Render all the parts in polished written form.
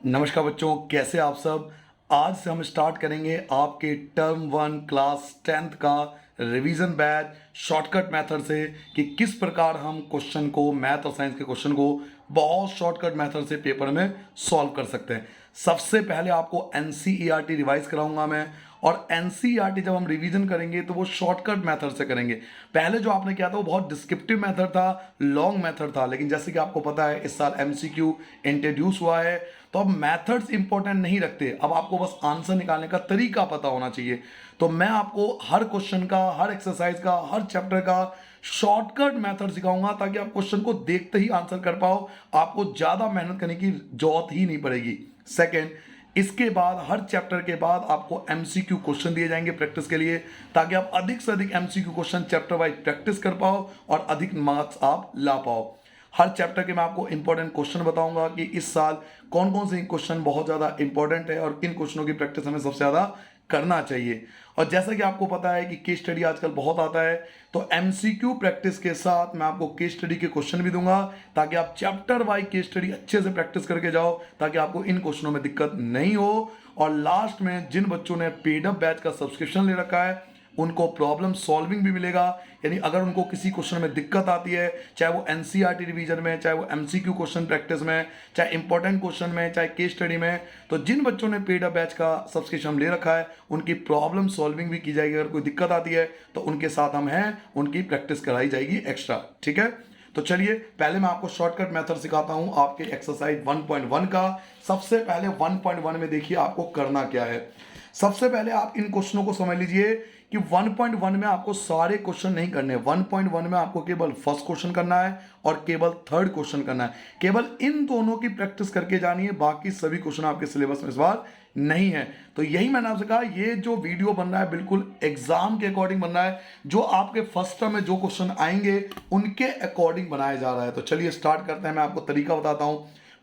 नमस्कार बच्चों, कैसे आप सब। आज से हम स्टार्ट करेंगे आपके टर्म 1 क्लास 10th का रिवीजन बैच शॉर्टकट मेथड से कि किस प्रकार हम क्वेश्चन को, मैथ और साइंस के क्वेश्चन को बहुत शॉर्टकट मेथड से पेपर में सॉल्व कर सकते हैं। सबसे पहले आपको एनसीईआरटी रिवाइज कराऊंगा मैं, और एनसीईआरटी जब हम रिवीजन करेंगे तो वो शॉर्टकट मेथड से करेंगे। पहले जो आपने किया था वो बहुत डिस्क्रिप्टिव मेथड था, लॉन्ग मेथड था, लेकिन जैसे कि आपको पता है इस साल एमसीक्यू इंट्रोड्यूस हुआ है, तो अब मेथड्स इंपॉर्टेंट नहीं रखते, अब आपको बस आंसर निकालने का तरीका पता होना चाहिए। तो मैं आपको हर क्वेश्चन का, हर एक्सरसाइज का, हर चैप्टर का शॉर्टकट मेथड सिखाऊंगा ताकि आप क्वेश्चन को देखते ही आंसर कर पाओ, आपको ज्यादा मेहनत करने की जरूरत ही नहीं पड़ेगी। सेकेंड, इसके बाद हर चैप्टर के बाद आपको एमसीक्यू क्वेश्चन दिए जाएंगे प्रैक्टिस के लिए, ताकि आप अधिक से अधिक MCQ question chapter wise practice कर पाओ और अधिक मार्क्स आप ला पाओ। हर चैप्टर के मैं आपको इंपॉर्टेंट क्वेश्चन बताऊंगा कि इस साल कौन कौन से क्वेश्चन बहुत ज्यादा इंपॉर्टेंट है और किन क्वेश्चनों की प्रैक्टिस हमें सबसे ज्यादा करना चाहिए। और जैसा कि आपको पता है कि केस स्टडी आजकल बहुत आता है, तो एमसीक्यू प्रैक्टिस के साथ मैं आपको केस स्टडी के क्वेश्चन भी दूंगा ताकि आप चैप्टर वाइज केस स्टडी अच्छे से प्रैक्टिस करके जाओ, ताकि आपको इन क्वेश्चनों में दिक्कत नहीं हो। और लास्ट में जिन बच्चों ने पेड अप बैच का सब्सक्रिप्शन ले रखा है उनको प्रॉब्लम सॉल्विंग भी मिलेगा, यानी अगर उनको किसी क्वेश्चन में दिक्कत आती है, चाहे वो एनसीईआरटी रिवीजन में, चाहे वो एमसीक्यू क्वेश्चन प्रैक्टिस में, चाहे इंपॉर्टेंट क्वेश्चन में, चाहे केस स्टडी में, तो जिन बच्चों ने पेड अप बैच का सब्सक्रिप्शन ले रखा है उनकी प्रॉब्लम सॉल्विंग भी की जाएगी। अगर कोई दिक्कत आती है तो उनके साथ हम हैं, उनकी प्रैक्टिस कराई जाएगी एक्स्ट्रा। ठीक है, तो चलिए पहले मैं आपको शॉर्टकट मेथड सिखाता हूं आपके एक्सरसाइज 1.1 का। सबसे पहले 1.1 में देखिए आपको करना क्या है। सबसे पहले आप इन क्वेश्चनों को समझ लीजिए कि 1.1 में आपको सारे क्वेश्चन नहीं करने, 1.1 में आपको केवल फर्स्ट क्वेश्चन करना है और केवल थर्ड क्वेश्चन करना है। केवल इन दोनों की प्रैक्टिस करके जानी है, बाकी सभी क्वेश्चन आपके सिलेबस में इस बार नहीं है। तो यही मैंने आपसे कहा, ये जो वीडियो बन रहा है बिल्कुल एग्जाम के अकॉर्डिंग बन रहा है, जो आपके फर्स्ट टर्म में जो क्वेश्चन आएंगे उनके अकॉर्डिंग बनाया जा रहा है। तो चलिए स्टार्ट करते हैं, मैं आपको तरीका बताता हूं।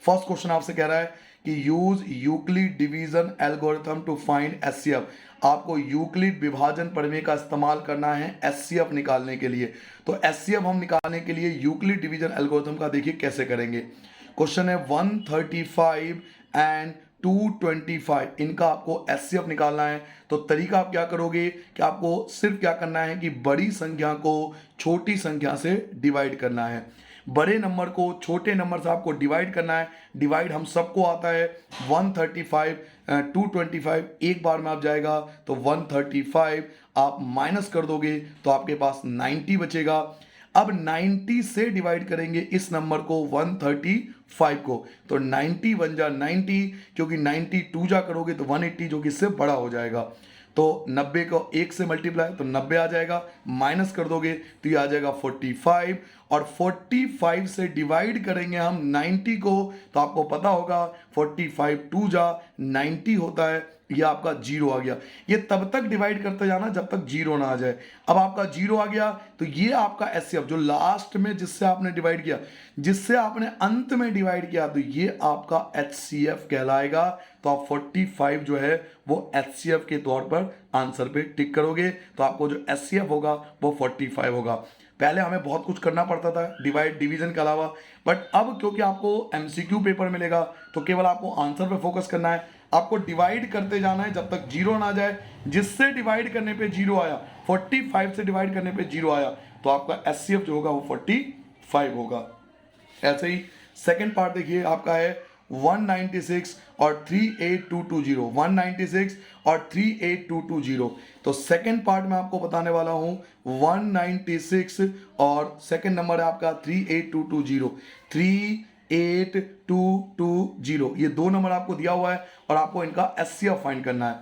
फर्स्ट क्वेश्चन आपसे कह रहा है कि use Euclid division algorithm to find HCF. आपको यूक्लिड विभाजन प्रमेय का इस्तेमाल करना है एचसीएफ निकालने के लिए। तो एचसीएफ हम निकालने के लिए यूक्लिड डिवीजन एल्गोरिथम का देखिए कैसे करेंगे। क्वेश्चन है 135 एंड 225, इनका आपको एचसीएफ निकालना है। तो तरीका आप क्या करोगे कि आपको सिर्फ क्या करना है कि बड़ी संख्या को छोटी संख्या से डिवाइड करना है। बड़े नंबर को छोटे नंबर से आपको डिवाइड करना है। डिवाइड हम सबको आता है, 135 225 एक बार में आप जाएगा तो 135 आप माइनस कर दोगे तो आपके पास 90 बचेगा। अब 90 से डिवाइड करेंगे इस नंबर को 135 को, तो 90 बन जा 90, क्योंकि 90 टू जा करोगे तो 180 जो कि इससे बड़ा हो जाएगा। तो 90 को 1 से मल्टीप्लाई तो 90 आ जाएगा, माइनस कर दोगे तो ये आ जाएगा 45, और 45 से डिवाइड करेंगे हम 90 को, तो आपको पता होगा 45 टू जा 90 होता है, ये आपका जीरो आ गया। ये तब तक डिवाइड करते जाना जब तक जीरो ना आ जाए। अब आपका जीरो आ गया तो ये आपका एचसीएफ जो लास्ट में जिससे आपने डिवाइड किया, जिससे आपने अंत में डिवाइड किया, तो ये आपका एचसीएफ कहलाएगा। तो आप 45 जो है वो एचसीएफ के तौर पर आंसर पे टिक करोगे, तो आपको जो एचसीएफ होगा वो 45 होगा। पहले हमें बहुत कुछ करना पड़ता था डिवाइड डिवीजन के अलावा, बट अब क्योंकि आपको एमसीक्यू पेपर मिलेगा तो केवल आपको आंसर पे फोकस करना है। आपको डिवाइड करते जाना है जब तक जीरो ना आ जाए। जिससे डिवाइड करने पे जीरो आया, 45 से डिवाइड करने पे जीरो आया, तो आपका एचसीएफ जो होगा वो 45 होगा। ऐसे ही सेकंड पार्ट देखिए आपका है 196 और 38220, 196 और 38220। तो सेकंड पार्ट में आपको बताने वाला हूं 196 और सेकंड नंबर है आपका 38220, 38220, ये दो नंबर आपको दिया हुआ है और आपको इनका एचसीएफ फाइंड करना है।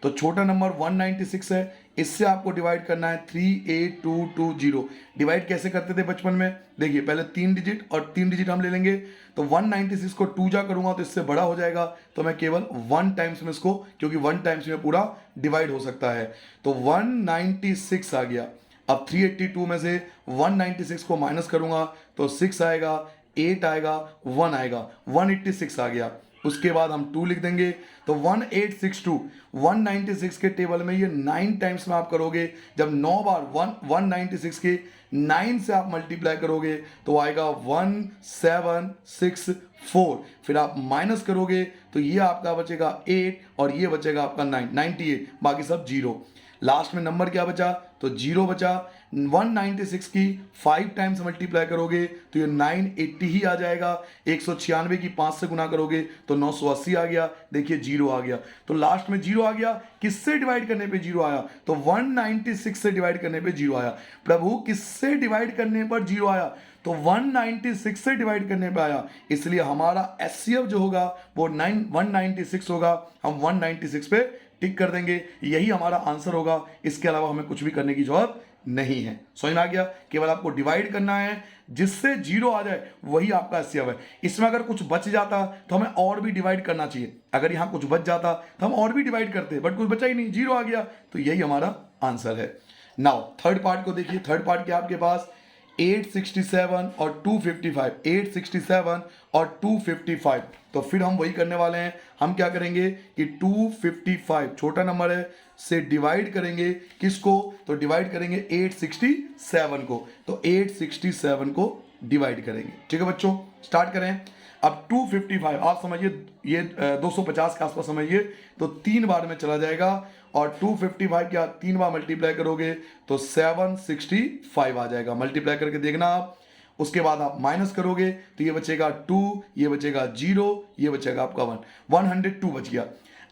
तो छोटा नंबर 196 है, इससे आपको डिवाइड करना है 38220। डिवाइड कैसे करते थे बचपन में, देखिए पहले 3 डिजिट और 3 डिजिट हम ले लेंगे, तो 196 को 2 जा करूंगा तो इससे बड़ा हो जाएगा, तो मैं केवल 1 टाइम्स में इसको, क्योंकि 1 टाइम्स में पूरा डिवाइड हो सकता है, तो 196 आ गया। अब 382 में से 196 को माइनस करूंगा तो 6 आएगा, 8 आएगा, 1 आएगा, 186 आ गया। उसके बाद हम 2 लिख देंगे। तो 1862 196 के टेबल में ये 9 टाइम्स में आप करोगे। जब 9 बार 196 के 9 से आप मल्टीप्लाई करोगे तो आएगा 1764। फिर आप माइनस करोगे तो ये आपका बचेगा 8 और ये बचेगा आपका 9 98, बाकी सब जीरो। लास्ट में नंबर क्या बचा? तो जीरो बचा। 196 की 5 टाइम्स मल्टीप्लाई करोगे तो ये 980 ही आ जाएगा। 196 की 5 से गुना करोगे तो 980 आ गया। देखिए जीरो आ गया, तो लास्ट में जीरो आ गया। किससे डिवाइड करने पे जीरो आया? तो 196 से डिवाइड करने पे जीरो आया। प्रभु किससे डिवाइड करने पर जीरो आया? तो 196 से डिवाइड करने पे आया, इसलिए हमारा एचसीएफ जो होगा वो 196 होगा। हम 196 पे टिक कर देंगे, यही हमारा आंसर होगा। इसके अलावा हमें कुछ भी करने की जरूरत नहीं है। समझ में आ गया? केवल आपको डिवाइड करना है, जिससे जीरो आ जाए वही आपका एचसीएफ है। इसमें अगर कुछ बच जाता तो हमें और भी डिवाइड करना चाहिए। अगर यहां कुछ बच जाता तो हम और भी डिवाइड करते, बट कुछ बचा ही नहीं, जीरो आ गया, तो यही हमारा आंसर है। नाउ थर्ड पार्ट को देखिए। थर्ड पार्ट क्या आपके पास? 867 और 255, 867 और 255। तो फिर हम वही करने वाले हैं। हम क्या करेंगे कि 255 छोटा नंबर है से डिवाइड करेंगे। किसको? तो डिवाइड करेंगे 867 को। तो 867 को डिवाइड करेंगे। ठीक है बच्चों, स्टार्ट करें। अब 255 आप समझिए, ये 250 के आसपास समझिए, तो 3 बार में चला जाएगा। और 255 क्या 3 बार मल्टीप्लाई करोगे तो 765 आ जाएगा। मल्टीप्लाई करके देखना आप। उसके बाद आप माइनस करोगे तो ये बचेगा 2, ये बचेगा 0, ये बचेगा आपका 1, 102 बच गया।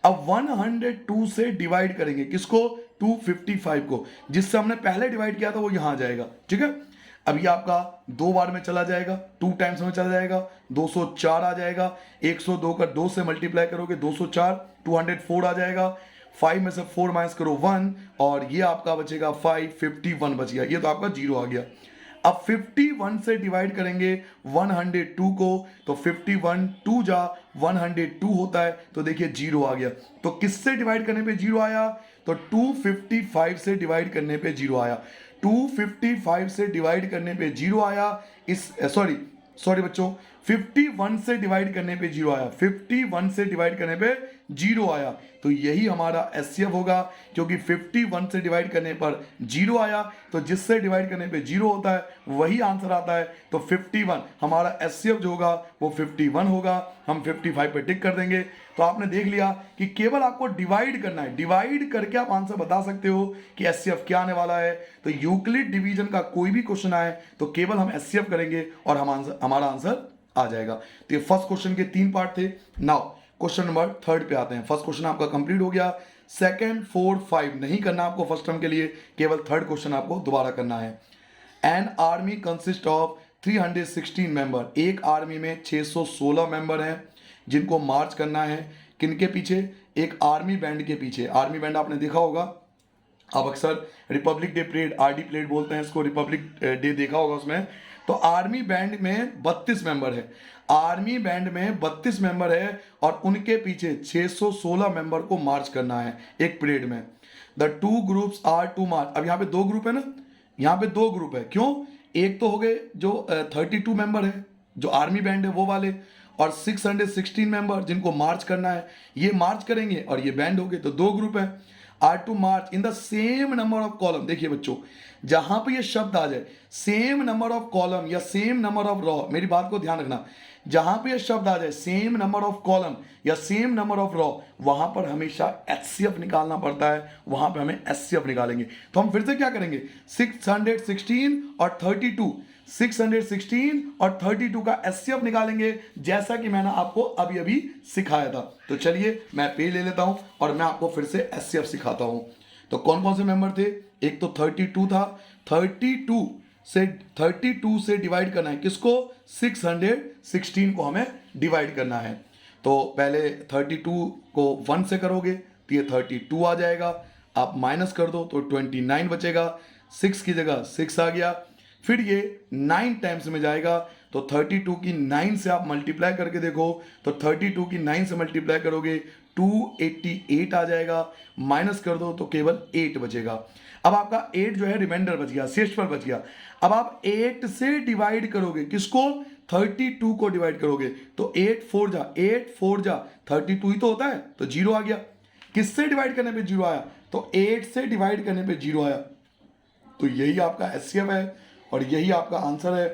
अब 102 से डिवाइड करेंगे किसको? 255 को। जिससे हमने पहले डिवाइड किया था वो यहां आ जाएगा। ठीक है, अब ये आपका 2 बार में चला जाएगा, 2 टाइम्स में चला जाएगा, 204 आ जाएगा। 102 का 2 से मल्टीप्लाई करोगे 204, 204 आ जाएगा। 5 में से 4 माइनस करो 1, और ये आपका बचेगा 5, 51 बच गया। ये तो आपका जीरो आ गया। अब 51 से डिवाइड करेंगे 102 को, तो 51 2 जा 102 होता है, तो देखिए जीरो आ गया। तो किससे डिवाइड करने पे जीरो आया? तो 255 से डिवाइड करने पे जीरो आया। 255 से डिवाइड करने पे जीरो आया। इस सॉरी बच्चों, 51 से डिवाइड करने पे जीरो आया। 51 से डिवाइड करने पे जीरो आया, तो यही हमारा एचसीएफ होगा। क्योंकि 51 से डिवाइड करने पर जीरो आया, तो जिससे डिवाइड करने पे जीरो होता है वही आंसर आता है। तो 51 हमारा एचसीएफ जो होगा वो 51 होगा। हम 55 पे टिक कर देंगे। तो आपने देख लिया कि केवल आपको डिवाइड करना है, डिवाइड करके आप आंसर बता सकते हो कि एचसीएफ क्या आने वाला है। तो यूक्लिड डिवीजन का कोई भी क्वेश्चन आए तो केवल हम एचसीएफ करेंगे और हमारा आंसर आ जाएगा। तो ये फर्स्ट क्वेश्चन के 3 पार्ट थे। नाउ क्वेश्चन नंबर 3 पे आते हैं। फर्स्ट क्वेश्चन आपका कंप्लीट हो गया। सेकंड, 4, 5 नहीं करना आपको फर्स्ट टर्म के लिए, केवल थर्ड क्वेश्चन आपको दोबारा करना है। An army consist of 316 member. एक आर्मी में 616 मेंबर हैं जिनको मार्च करना है। किनके पीछे? एक आर्मी बैंड के पीछे। आर्मी बैंड आपने देखा होगा, आप अक्सर Republic day parade, RD parade बोलते हैं इसको, रिपब्लिक डे देखा होगा उसमें। तो आर्मी बैंड में 32 मेंबर है। आर्मी बैंड में 32 मेंबर है और उनके पीछे 616 मेंबर को मार्च करना है एक परेड में। द 2 ग्रुप्स आर टू मार्च। अब यहाँ पे 2 ग्रुप है ना, यहाँ पे 2 ग्रुप है। क्यों? एक तो हो गए जो 32 मेंबर है जो आर्मी बैंड है वो वाले, और 616 मेंबर जिनको मार्च करना है, ये मार्च करेंगे और ये बैंड हो गए। तो 2 ग्रुप है। Are to march in the same number of column. देखिए बच्चों, जहां पे ये शब्द आ जाए सेम नंबर ऑफ कॉलम या सेम नंबर ऑफ रॉ, मेरी बात को ध्यान रखना, जहां पे ये शब्द आ जाए सेम नंबर ऑफ कॉलम या सेम नंबर ऑफ रॉ, वहां पर हमेशा एचसीएफ निकालना पड़ता है। वहां पे हमें एचसीएफ निकालेंगे। तो हम फिर से क्या करेंगे? 616 और 32, 616 और 32 का एचसीएफ निकालेंगे, जैसा कि मैंने आपको अभी अभी सिखाया था। तो चलिए मैं पेज ले लेता हूं और मैं आपको फिर से एचसीएफ सिखाता हूं। तो कौन कौन से मेंबर थे? एक तो 32 था। 32 से डिवाइड करना है किसको? 616 को हमें डिवाइड करना है। तो पहले 32 को 1 से करोगे तो ये 32 आ जाएगा। आप माइनस कर दो तो 29 बचेगा। 6 की जगह 6 आ गया। फिर ये 9 टाइम्स में जाएगा, तो 32 की 9 से आप मल्टीप्लाई करके देखो। तो 32 की 9 से मल्टीप्लाई करोगे 288 आ जाएगा। माइनस कर दो तो केवल 8 बचेगा। अब आपका 8 जो है रिमाइंडर बच गया, शेषफल बच गया। अब आप 8 से डिवाइड करोगे किसको? 32 को डिवाइड करोगे तो 8 जा 32 ही तो होता है, तो 0 आ गया। किससे डिवाइड करने पे 0 आया? तो 8 से डिवाइड करने पे 0 आया। तो यही आपका एचसीएफ है और यही आपका आंसर है।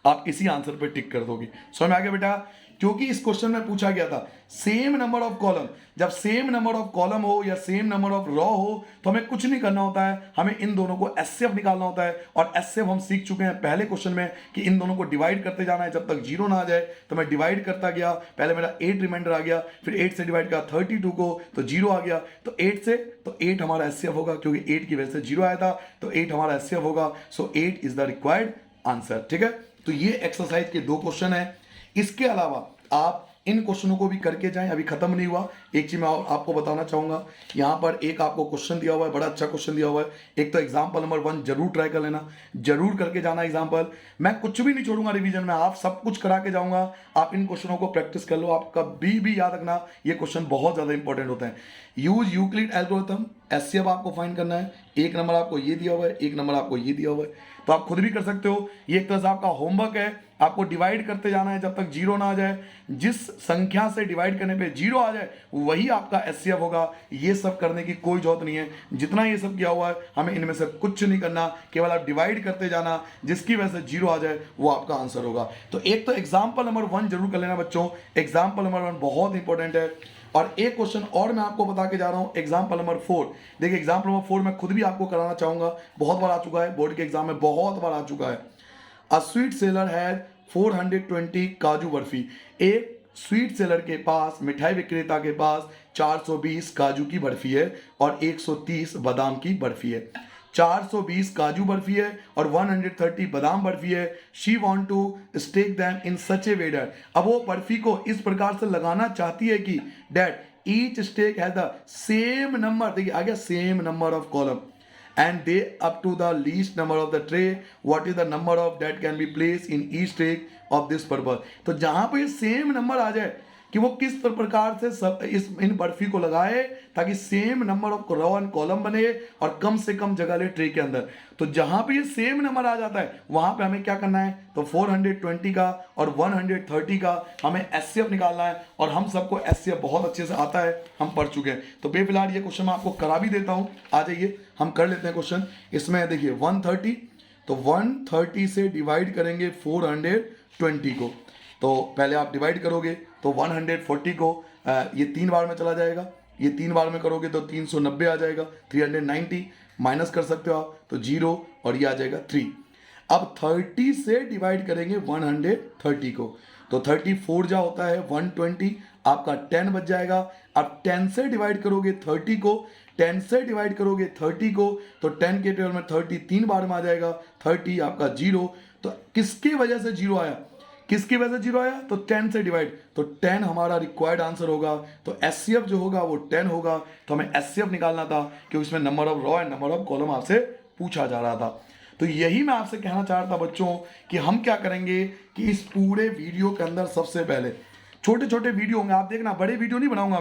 आप इसी आंसर पे टिक कर दोगे। समझ में आ गया बेटा? क्योंकि इस क्वेश्चन में पूछा गया था सेम नंबर ऑफ कॉलम, जब सेम नंबर ऑफ कॉलम हो या सेम नंबर ऑफ रो हो तो हमें कुछ नहीं करना होता है, हमें इन दोनों को एचसीएफ निकालना होता है। और एचसीएफ हम सीख चुके हैं पहले क्वेश्चन में कि इन दोनों को डिवाइड करते जाना है जब तक 0 ना आ जाए। तो मैं डिवाइड करता गया, पहले मेरा 8 रिमाइंडर आ गया, फिर 8 से डिवाइड किया 32 को तो 0 आ गया। तो 8 से, तो 8 हमारा एचसीएफ होगा, क्योंकि 8 की वजह से 0 आया था, तो 8 हमारा एचसीएफ होगा। सो 8 इज द रिक्वायर्ड आंसर। ठीक है, तो ये एक्सरसाइज के 2 क्वेश्चन है। इसके अलावा आप इन क्वेश्चनों को भी करके जाएं, अभी खत्म नहीं हुआ। एक चीज मैं आपको बताना चाहूंगा, यहां पर एक आपको क्वेश्चन दिया हुआ है, बड़ा अच्छा क्वेश्चन दिया हुआ है। एक तो एग्जांपल नंबर 1 जरूर ट्राई कर लेना, जरूर करके जाना एग्जांपल। मैं कुछ भी नहीं छोड़ूंगा रिवीजन में, आप सब कुछ करा के जाऊंगा। आप इन क्वेश्चनों को प्रैक्टिस कर लो। आप कभी भी याद रखना ये क्वेश्चन बहुत ज्यादा इंपॉर्टेंट होते हैं। यूज यूक्लिड एल्गोरिथम, एचसीएफ आपको फाइंड करना है। एक नंबर आपको ये दिया हुआ है, एक नंबर आपको ये दिया हुआ है, तो आप खुद भी कर सकते हो। ये एक तरह से आपका होमवर्क है। आपको डिवाइड करते जाना है जब तक 0 ना आ जाए। जिस संख्या से डिवाइड करने पे 0 आ जाए वही आपका एचसीएफ होगा। ये सब करने की कोई जरूरत नहीं है, जितना ये सब किया हुआ है हमें इनमें से कुछ नहीं करना, केवल आप डिवाइड करते जाना, जिसकी वजह से 0 आ जाए वो आपका आंसर होगा। तो एक तो एग्जाम्पल नंबर 1 जरूर कर लेना बच्चों, एग्जाम्पल नंबर 1 बहुत इंपॉर्टेंट है। और एक क्वेश्चन और मैं आपको बता के जा रहा हूं, एग्जाम्पल नंबर 4। देखिए एग्जाम्पल नंबर 4 मैं खुद भी आपको कराना चाहूंगा, बहुत बार आ चुका है, बोर्ड के एग्जाम में बहुत बार आ चुका है। अ स्वीट सेलर हैज 420 काजू बर्फी। एक स्वीट सेलर के पास, मिठाई विक्रेता के पास 420 काजू की बर्फी है और 130 बादाम की बर्फी है। 420 काजू बर्फी है और 130 बादाम बर्फी है। She want to stack them in such a way that, अब वो बर्फी को इस प्रकार से लगाना चाहती है कि that each stack has the same number, देखिए आ गया same number of column and they up to the least number of the tray, what is the number of that can be placed in each tray of this purpose। तो जहां पे same number आ जाए कि वो किस प्रकार से सब इन बर्फी को लगाए ताकि same number of row and column बने और कम से कम जगह ले ट्रे के अंदर। तो जहां पे ये सेम नंबर आ जाता है वहां पे हमें क्या करना है, तो 420 का और 130 का हमें एचसीएफ निकालना है। और हम सबको एचसीएफ बहुत अच्छे से आता है, हम पढ़ चुके हैं। तो बेफिलहाल ये क्वेश्चन मैं आपको करा भी देता हूं, आ जाइए हम कर लेते हैं क्वेश्चन। इसमें देखिए 130, तो 130 से डिवाइड करेंगे 420 को। तो पहले आप डिवाइड करोगे तो 140 को ये 3 बार में चला जाएगा, ये 3 बार में करोगे तो 390 आ जाएगा, 390 माइनस कर सकते हो आप, तो 0 और ये आ जाएगा 3। अब 30 से डिवाइड करेंगे 130 को, तो 34 जा होता है 120, आपका 10 बच जाएगा। अब 10 से डिवाइड करोगे 30 को, 10 से डिवाइड करोगे 30 को, तो 10 के टेबल में 30 3 बार में आ जाएगा, 30 आपका 0। तो किसकी वजह से 0 आया, किसकी वजह से 0 आया, तो 10 से डिवाइड, तो 10 हमारा रिक्वायर्ड आंसर होगा। तो एचसीएफ जो होगा वो 10 होगा। तो हमें एचसीएफ निकालना था क्योंकि इसमें number of row and number of column आपसे पूछा जा रहा था। तो यही मैं आपसे कहना चाह रहा था बच्चों कि हम क्या करेंगे कि इस पूरे वीडियो के अंदर सबसे पहले छोटे छोटे वीडियो होंगे, आप देखना, बड़े वीडियो नहीं बनाऊंगा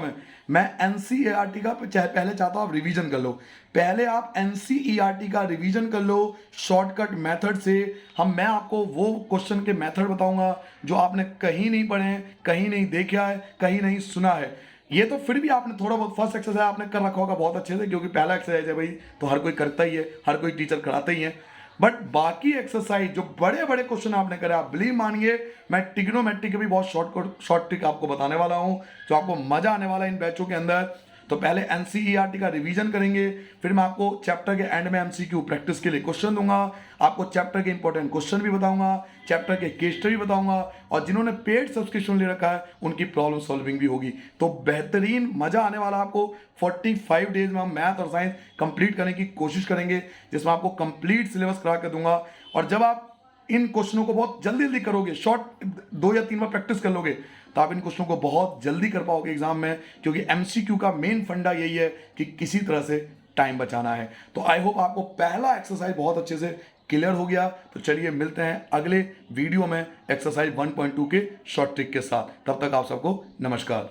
मैं एनसीईआरटी का पहले चाहता हूं आप रिवीजन कर लो। पहले आप एनसीईआरटी का रिवीजन कर लो शॉर्टकट मेथड से। मैं आपको वो क्वेश्चन के मेथड बताऊंगा जो आपने कहीं नहीं पढ़े हैं, कहीं नहीं देखा है, कहीं नहीं सुना है। ये तो फिर भी आपने थोड़ा बहुत फर्स्ट एक्सरसाइज आपने कर रखा होगा बहुत अच्छे से, क्योंकि पहला एक्सरसाइज है भाई, तो हर कोई करता ही है, हर कोई टीचर कराते ही है। बट बाकी एक्सरसाइज जो बड़े बड़े क्वेश्चन आपने करे, आप बिलीव मानिए मैं ट्रिग्नोमेट्री के भी बहुत शॉर्ट ट्रिक आपको बताने वाला हूं जो आपको मजा आने वाला है इन बैचों के अंदर। तो पहले एनसीईआरटी का रिवीजन करेंगे, फिर मैं आपको चैप्टर के एंड में एमसीक्यू प्रैक्टिस के लिए क्वेश्चन दूंगा, आपको चैप्टर के इंपॉर्टेंट क्वेश्चन भी बताऊंगा, चैप्टर के केस स्टडी बताऊंगा, और जिन्होंने पेड सब्सक्रिप्शन ले रखा है उनकी प्रॉब्लम सॉल्विंग भी होगी। तो बेहतरीन मजा आने वाला आपको। 45 डेज में हम मैथ और साइंस कंप्लीट करने की कोशिश करेंगे, जिसमें आपको कंप्लीट सिलेबस करा के दूंगा। और जब आप इन क्वेश्चनों को बहुत जल्दी जल्दी करोगे, शॉर्ट 2 या 3 बार प्रैक्टिस कर लोगे, तो आप इन क्वेश्चनों को बहुत जल्दी कर पाओगे एग्जाम में, क्योंकि एमसीक्यू का मेन फंडा यही है कि किसी तरह से टाइम बचाना है। तो आई होप आपको पहला एक्सरसाइज बहुत अच्छे से क्लियर हो गया। तो चलिए मिलते हैं अगले वीडियो में एक्सरसाइज 1.2 के शॉर्ट ट्रिक के साथ। तब तक आप सबको नमस्कार।